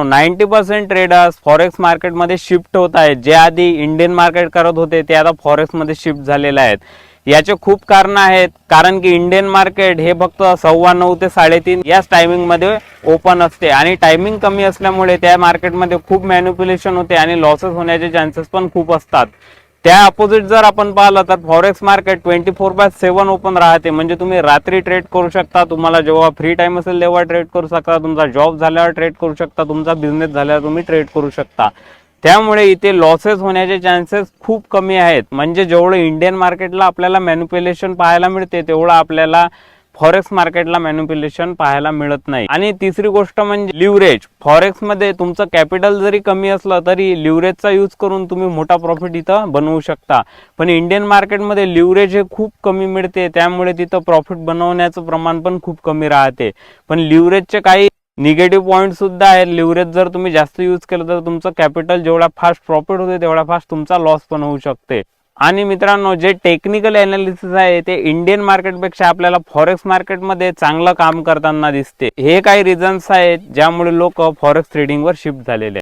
90% traders forex मार्केटमध्ये shift होत आहेत. जे आधी इंडियन मार्केट करत होते ते आता फॉरेक्समध्ये शिफ्ट झालेले आहेत. याचे खूप कारण आहेत. कारण की इंडियन मार्केट हे फक्त 9:15 ते 3:30 याच टायमिंगमध्ये ओपन असते आणि टायमिंग कमी असल्यामुळे त्या मार्केटमध्ये खूप मॅनिप्युलेशन होते आणि लॉसेस होण्याचे चान्सेस पण खूप असतात. त्या अपोजिट जर आपण पाहिलं तर फॉरेक्स मार्केट 24/7 ओपन राहते. म्हणजे तुम्ही रात्री ट्रेड करू शकता, तुम्हाला जेव्हा फ्री टाइम असेल तेव्हा ट्रेड करू शकता, तुमचा जॉब झाल्यावर ट्रेड करू शकता, तुमचा बिझनेस झाल्यावर तुम्ही ट्रेड करू शकता. त्यामुळे इथे लॉसेस होण्याचे चान्सेस खूप कमी आहेत. म्हणजे जेवढं इंडियन मार्केटला आपल्याला मॅनिप्युलेशन पाहायला मिळते तेवढं आपल्याला फॉरेक्स मार्केटला मॅनिप्युलेशन पाहायला मिळत नाही. आणि तिसरी गोष्ट म्हणजे लिव्हरेज. फॉरेक्स मध्ये तुमचं कॅपिटल जरी कमी असलं तरी लिव्हरेजचा यूज करून तुम्ही मोठा प्रॉफिट इथं बनवू शकता. पण इंडियन मार्केटमध्ये लिव्हरेज हे खूप कमी मिळते, त्यामुळे तिथं प्रॉफिट बनवण्याचं प्रमाण पण खूप कमी राहते. पण लिव्हरेजचे काही निगेटिव्ह पॉईंट सुद्धा आहेत. लिव्हरेज जर तुम्ही जास्त यूज केलं तर तुमचं कॅपिटल जेवढा फास्ट प्रॉफिट होते तेवढा फास्ट तुमचा लॉस पण होऊ शकते. आणि मित्रांनो, जे टेक्निकल एनालिसिस आहे ते इंडियन मार्केटपेक्षा आपल्याला फॉरेक्स मार्केटमध्ये चांगलं काम करताना दिसते. हे काही रिझन्स आहेत ज्यामुळे लोक फॉरेक्स ट्रेडिंगवर शिफ्ट झालेले आहेत.